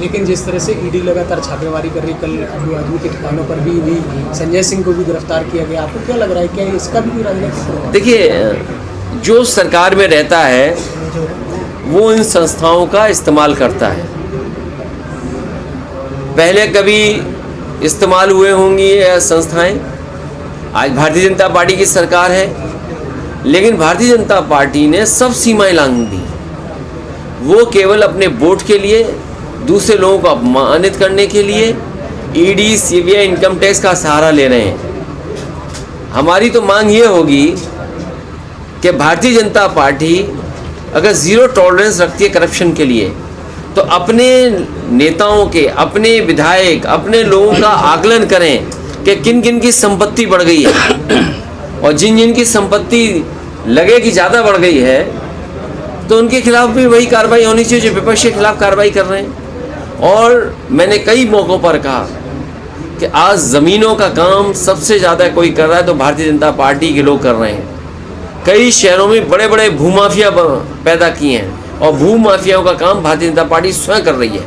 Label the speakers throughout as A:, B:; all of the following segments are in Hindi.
A: लेकिन जिस तरह से ईडी लगातार छापेमारी कर रही, कल अबू आदमी के ठिकानों पर भी संजय सिंह को भी गिरफ्तार किया गया, आपको क्या लग रहा है, क्या इसका भी कोई राजनीतिक प्रभाव?
B: देखिए, जो सरकार में रहता है वो इन संस्थाओं का इस्तेमाल करता है। पहले कभी इस्तेमाल हुए होंगी ये संस्थाएं, आज भारतीय जनता पार्टी की सरकार है, लेकिन भारतीय जनता पार्टी ने सब सीमाएं लांघ दी। वो केवल अपने वोट के लिए, दूसरे लोगों को अपमानित करने के लिए ईडी, सीबीआई, इनकम टैक्स का सहारा ले रहे हैं। हमारी तो मांग ये होगी कि भारतीय जनता पार्टी अगर ज़ीरो टॉलरेंस रखती है करप्शन के लिए, तो अपने नेताओं के, अपने विधायक, अपने लोगों का आकलन करें कि किन किन की संपत्ति बढ़ गई है, और जिन जिन की संपत्ति लगे कि ज़्यादा बढ़ गई है तो उनके खिलाफ भी वही कार्रवाई होनी चाहिए जो विपक्ष के खिलाफ कार्रवाई कर रहे हैं। और मैंने कई मौक़ों पर कहा कि आज ज़मीनों का काम सबसे ज़्यादा कोई कर रहा है तो भारतीय जनता पार्टी के लोग कर रहे हैं। कई शहरों में बड़े बड़े भूमाफिया पैदा किए हैं और भूमाफियाओं का काम भारतीय जनता पार्टी स्वयं कर रही है।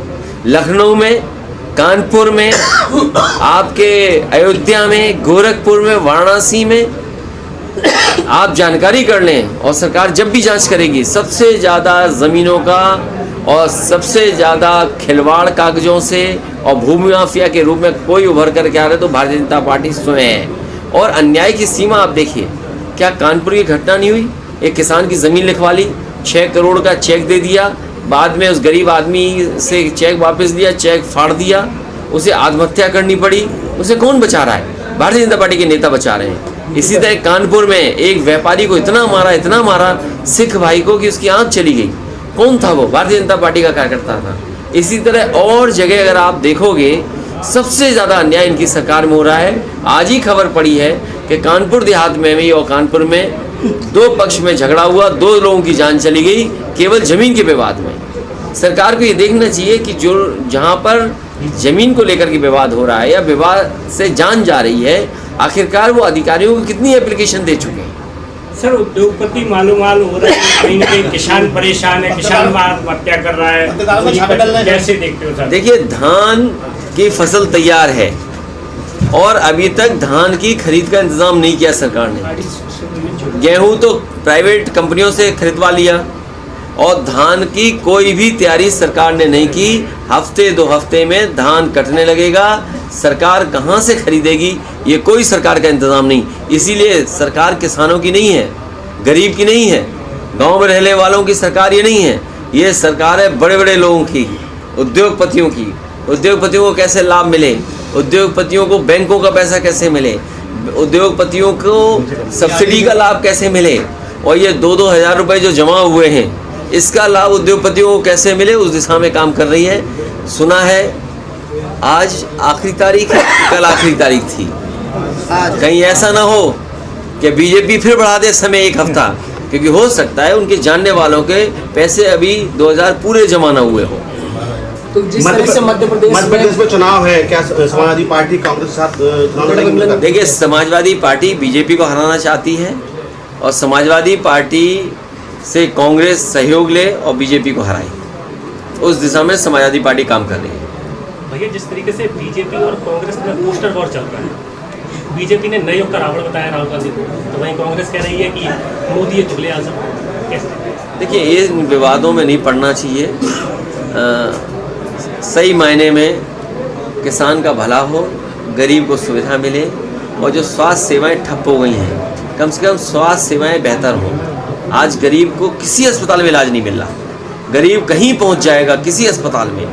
B: लखनऊ में, कानपुर में, आपके अयोध्या में, गोरखपुर में, वाराणसी में आप जानकारी कर लें, और सरकार जब भी जांच करेगी, सबसे ज़्यादा ज़मीनों का और सबसे ज़्यादा खिलवाड़ कागज़ों से और भूमि माफिया के रूप में कोई उभर कर के आ रहा है तो भारतीय जनता पार्टी स्वयं है। और अन्याय की सीमा आप देखिए, क्या कानपुर की घटना नहीं हुई? एक किसान की ज़मीन लिखवा ली, 6 करोड़ का चेक दे दिया, बाद में उस गरीब आदमी से चेक वापस लिया, चेक फाड़ दिया, उसे आत्महत्या करनी पड़ी। उसे कौन बचा रहा है? भारतीय जनता पार्टी के नेता बचा रहे हैं। इसी तरह कानपुर में एक व्यापारी को इतना मारा सिख भाई को कि उसकी आंख चली गई। कौन था वो? भारतीय जनता पार्टी का कार्यकर्ता था। इसी तरह और जगह अगर आप देखोगे, सबसे ज़्यादा अन्याय इनकी सरकार में हो रहा है। आज ही खबर पड़ी है कि कानपुर देहात में भी और कानपुर में 2 पक्ष में झगड़ा हुआ, 2 लोगों की जान चली गई केवल ज़मीन के विवाद में। सरकार को ये देखना चाहिए कि जो जहाँ पर ज़मीन को लेकर के विवाद हो रहा है या विवाद से जान जा रही है, आखिरकार वो अधिकारियों को कितनी एप्लीकेशन दे चुके हैं।
C: सर, उद्योगपति मालूम हो रहा है, कहीं ना कहीं किसान परेशान है, किसान आत्महत्या कर रहा है, कैसे देखते हो सर?
B: देखिए, धान की फसल तैयार है और अभी तक धान की खरीद का इंतज़ाम नहीं किया सरकार ने। गेहूं तो प्राइवेट कंपनियों से खरीदवा लिया और धान की कोई भी तैयारी सरकार ने नहीं की। हफ्ते 2 हफ्ते में धान कटने लगेगा। सरकार कहाँ से खरीदेगी, ये कोई सरकार का इंतज़ाम नहीं। इसीलिए सरकार किसानों की नहीं है, गरीब की नहीं है, गांव में रहने वालों की सरकार ये नहीं है। ये सरकार है बड़े बड़े लोगों की, उद्योगपतियों की। उद्योगपतियों को कैसे लाभ मिले, उद्योगपतियों को बैंकों का पैसा कैसे मिले, उद्योगपतियों को सब्सिडी का लाभ कैसे मिले, और ये 2-2 हज़ार रुपये जो जमा हुए हैं इसका लाभ उद्योगपतियों को कैसे मिले, उस दिशा में काम कर रही है। सुना है आज आखिरी तारीख है, कल आखिरी तारीख थी। कहीं ऐसा ना हो कि बीजेपी फिर बढ़ा दे समय 1 हफ्ता, क्योंकि हो सकता है उनके जानने वालों के पैसे अभी 2000 पूरे जमा ना हुए हो।
A: तो जिस तरह से मध्य प्रदेश
D: में चुनाव है, क्या समाजवादी पार्टी कांग्रेस के साथ चुनाव लड़ेगी?
B: देखिए, समाजवादी पार्टी बीजेपी को हराना चाहती है और समाजवादी पार्टी से कांग्रेस सहयोग ले और बीजेपी को हराए, उस दिशा में समाजवादी पार्टी काम कर रही है।
C: भैया, जिस तरीके से बीजेपी और कांग्रेस में पोस्टर वॉर चल रहा है, बीजेपी ने नए युग का रावण बताया राहुल गांधी को, तो वहीं कांग्रेस कह रही है कि मोदी है चुगले आजम। कैसे?
B: देखिए, ये विवादों में नहीं पड़ना चाहिए। सही मायने में किसान का भला हो, गरीब को सुविधा मिले, और जो स्वास्थ्य सेवाएं ठप हो गई हैं, कम से कम स्वास्थ्य सेवाएं बेहतर हों। आज गरीब को किसी अस्पताल में इलाज नहीं मिल रहा, गरीब कहीं पहुंच जाएगा किसी अस्पताल में